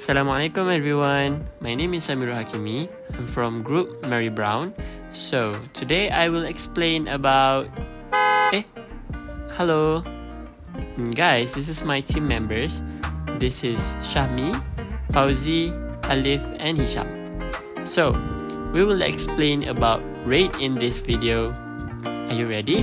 Assalamualaikum everyone. My name is Samir Hakimi. I'm from Group Mary Brown. So today I will explain about. Hello, guys. This is my team members. This is Shahmi, Fauzi, Alif, and Hisham. So we will explain about rate in this video. Are you ready?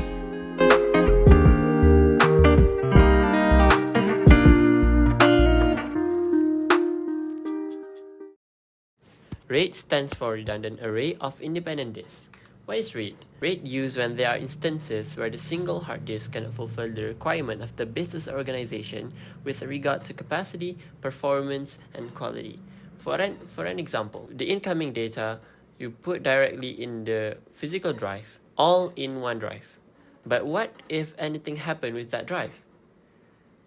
RAID stands for Redundant Array of Independent Disks. What is RAID? RAID used when there are instances where the single hard disk cannot fulfill the requirement of the business organization with regard to capacity, performance, and quality. For an example, the incoming data you put directly in the physical drive, all in one drive. But what if anything happened with that drive?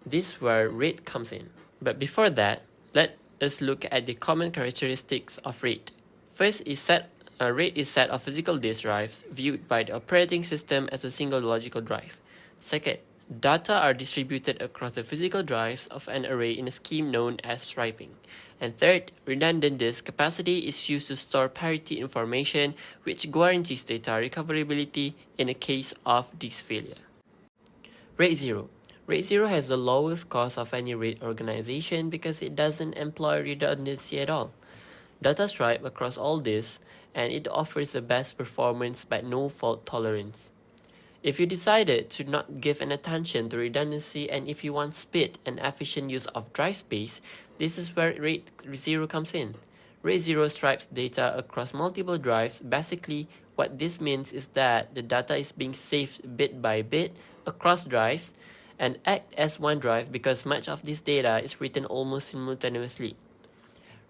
This is where RAID comes in. But before that, let us look at the common characteristics of RAID. First is RAID is set of physical disk drives viewed by the operating system as a single logical drive. Second, data are distributed across the physical drives of an array in a scheme known as striping. And third, redundant disk capacity is used to store parity information which guarantees data recoverability in the case of disk failure. RAID 0. RAID 0 has the lowest cost of any RAID organization because it doesn't employ redundancy at all. Data stripe across all disks, and it offers the best performance but no fault tolerance. If you decided to not give an attention to redundancy and if you want speed and efficient use of drive space, this is where RAID 0 comes in. RAID 0 stripes data across multiple drives. Basically, what this means is that the data is being saved bit by bit across drives and act as one drive because much of this data is written almost simultaneously.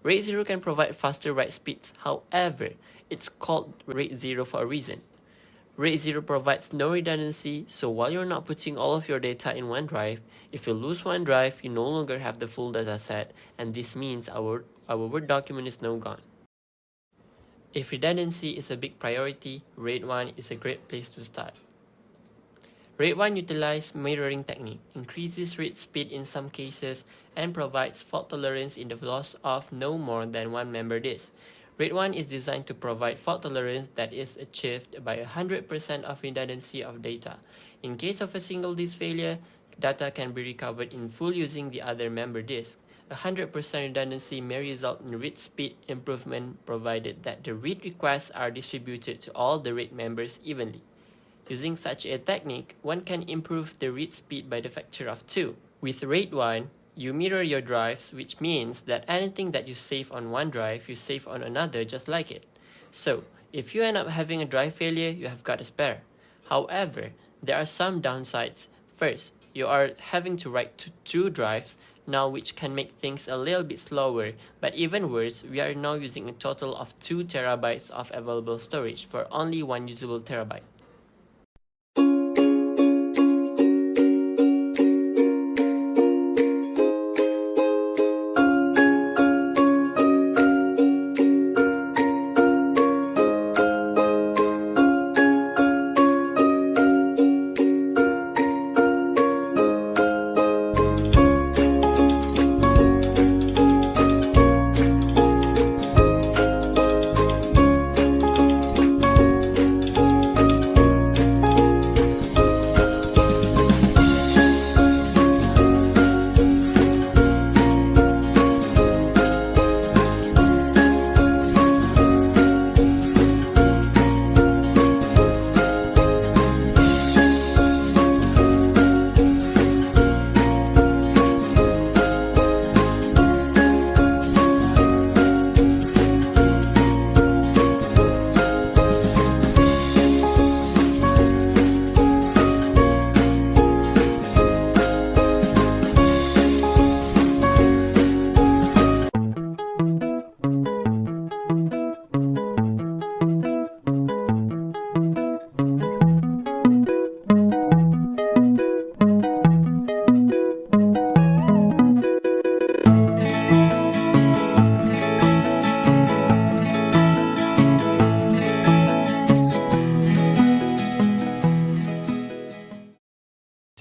RAID 0 can provide faster write speeds, however, it's called RAID 0 for a reason. RAID 0 provides no redundancy, so while you're not putting all of your data in one drive, if you lose one drive, you no longer have the full data set, and this means our Word document is now gone. If redundancy is a big priority, RAID 1 is a great place to start. RAID 1 utilizes mirroring technique, increases read speed in some cases, and provides fault tolerance in the loss of no more than one member disk. RAID 1 is designed to provide fault tolerance that is achieved by 100% of redundancy of data. In case of a single disk failure, data can be recovered in full using the other member disk. 100% redundancy may result in read speed improvement provided that the read requests are distributed to all the RAID members evenly. Using such a technique, one can improve the read speed by the factor of 2. With RAID 1, you mirror your drives, which means that anything that you save on one drive, you save on another just like it. So, if you end up having a drive failure, you have got a spare. However, there are some downsides. First, you are having to write to 2 drives now, which can make things a little bit slower, but even worse, we are now using a total of 2 terabytes of available storage for only one usable terabyte.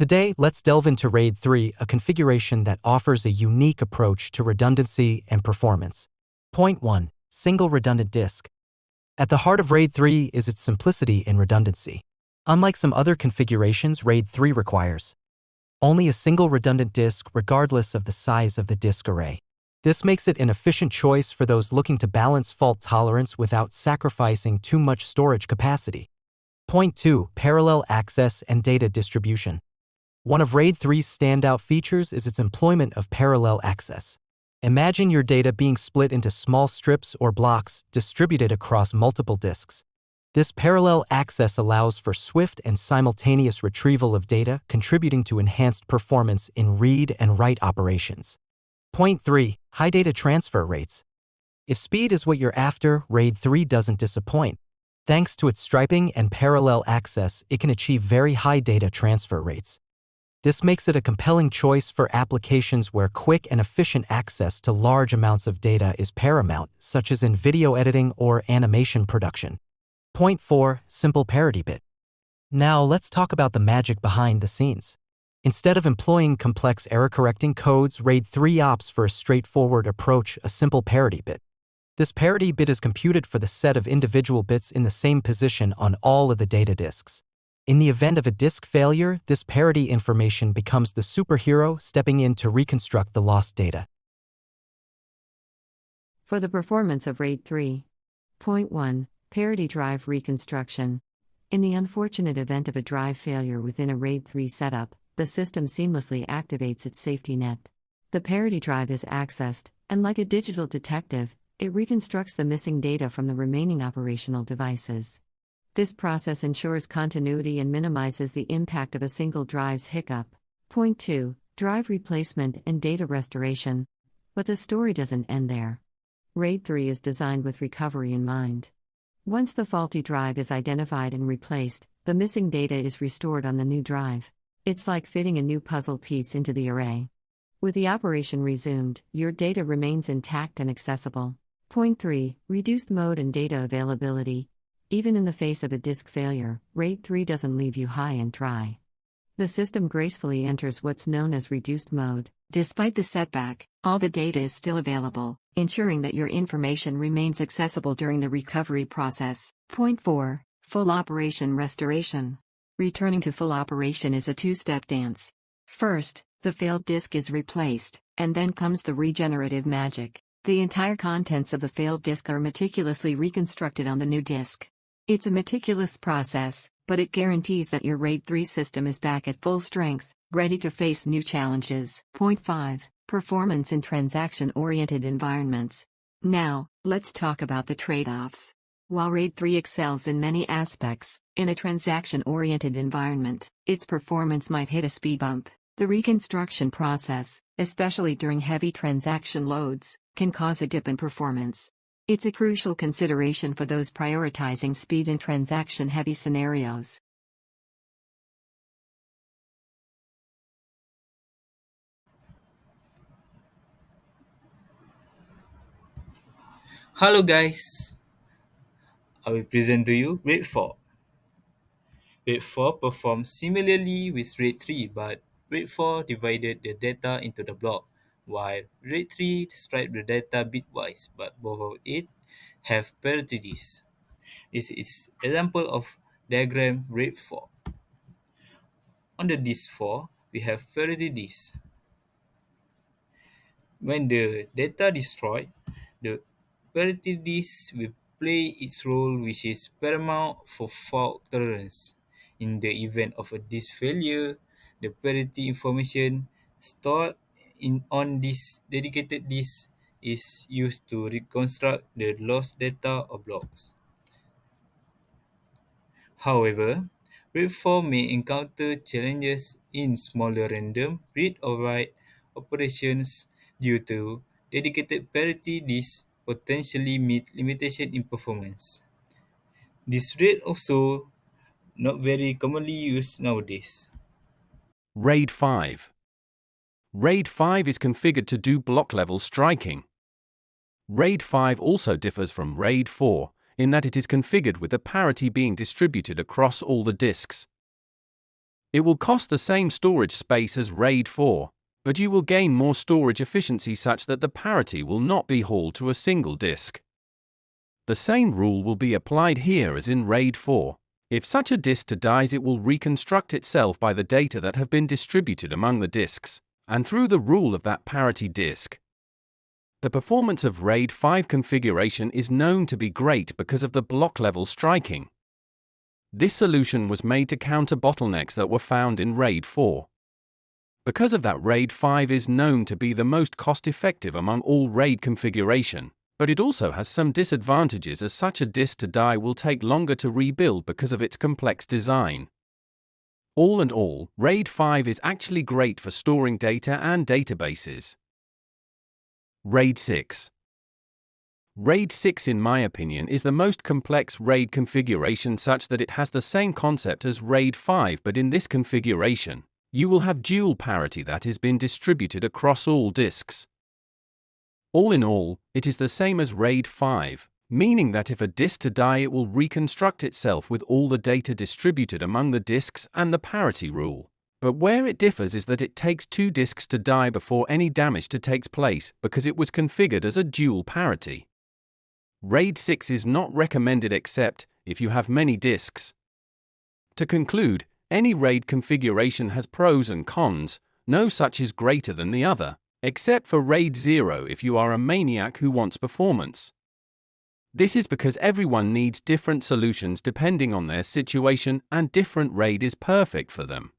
Today, let's delve into RAID 3, a configuration that offers a unique approach to redundancy and performance. Point 1. Single redundant disk. At the heart of RAID 3 is its simplicity and redundancy. Unlike some other configurations, RAID 3 requires only a single redundant disk regardless of the size of the disk array. This makes it an efficient choice for those looking to balance fault tolerance without sacrificing too much storage capacity. Point 2. Parallel access and data distribution. One of RAID 3's standout features is its employment of parallel access. Imagine your data being split into small strips or blocks distributed across multiple disks. This parallel access allows for swift and simultaneous retrieval of data, contributing to enhanced performance in read and write operations. Point 3. High data transfer rates. If speed is what you're after, RAID 3 doesn't disappoint. Thanks to its striping and parallel access, it can achieve very high data transfer rates. This makes it a compelling choice for applications where quick and efficient access to large amounts of data is paramount, such as in video editing or animation production. Point 4. Simple parity bit. Now let's talk about the magic behind the scenes. Instead of employing complex error-correcting codes, RAID 3 opts for a straightforward approach, a simple parity bit. This parity bit is computed for the set of individual bits in the same position on all of the data disks. In the event of a disk failure, this parity information becomes the superhero stepping in to reconstruct the lost data. For the performance of RAID 3. Point 1. Parity drive reconstruction. In the unfortunate event of a drive failure within a RAID 3 setup, the system seamlessly activates its safety net. The parity drive is accessed, and like a digital detective, it reconstructs the missing data from the remaining operational devices. This process ensures continuity and minimizes the impact of a single drive's hiccup. Point 2. Drive replacement and data restoration. But the story doesn't end there. RAID 3 is designed with recovery in mind. Once the faulty drive is identified and replaced, the missing data is restored on the new drive. It's like fitting a new puzzle piece into the array. With the operation resumed, your data remains intact and accessible. Point 3. Reduced mode and data availability. Even in the face of a disk failure, RAID 3 doesn't leave you high and dry. The system gracefully enters what's known as reduced mode. Despite the setback, all the data is still available, ensuring that your information remains accessible during the recovery process. Point 4. Full operation restoration. Returning to full operation is a two-step dance. First, the failed disk is replaced, and then comes the regenerative magic. The entire contents of the failed disk are meticulously reconstructed on the new disk. It's a meticulous process, but it guarantees that your RAID 3 system is back at full strength, ready to face new challenges. Point 5. Performance in transaction-oriented environments. Now, let's talk about the trade-offs. While RAID 3 excels in many aspects, in a transaction-oriented environment, its performance might hit a speed bump. The reconstruction process, especially during heavy transaction loads, can cause a dip in performance. It's a crucial consideration for those prioritizing speed in transaction-heavy scenarios. Hello guys, I will present to you RAID 4. RAID 4 performs similarly with RAID 3, but RAID 4 divided the data into the block, while RAID 3 striped the data bitwise, but both of it have parities. This is example of diagram RAID 4. On the disk 4, we have parity disk. When the data destroyed, the parity disk will play its role, which is paramount for fault tolerance. In the event of a disk failure, the parity information stored on this dedicated disk is used to reconstruct the lost data or blocks. However, RAID 4 may encounter challenges in smaller random read or write operations due to dedicated parity disks potentially meet limitation in performance. This RAID also not very commonly used nowadays. RAID 5. RAID 5 is configured to do block-level striking. RAID 5 also differs from RAID 4 in that it is configured with the parity being distributed across all the disks. It will cost the same storage space as RAID 4, but you will gain more storage efficiency such that the parity will not be hauled to a single disk. The same rule will be applied here as in RAID 4. If such a disk dies, it will reconstruct itself by the data that have been distributed among the disks, and through the rule of that parity disk. The performance of RAID 5 configuration is known to be great because of the block-level striking. This solution was made to counter bottlenecks that were found in RAID 4. Because of that, RAID 5 is known to be the most cost-effective among all RAID configuration, but it also has some disadvantages, as such a disk to die will take longer to rebuild because of its complex design. All in all, RAID 5 is actually great for storing data and databases. RAID 6. RAID 6, in my opinion, is the most complex RAID configuration, such that it has the same concept as RAID 5, but in this configuration, you will have dual parity that has been distributed across all disks. All in all, it is the same as RAID 5, meaning that if a disk to die, it will reconstruct itself with all the data distributed among the disks and the parity rule. But where it differs is that it takes 2 disks to die before any damage takes place, because it was configured as a dual parity. RAID 6 is not recommended except if you have many disks. To conclude, any RAID configuration has pros and cons, no such is greater than the other, except for RAID 0 if you are a maniac who wants performance. This is because everyone needs different solutions depending on their situation, and different RAID is perfect for them.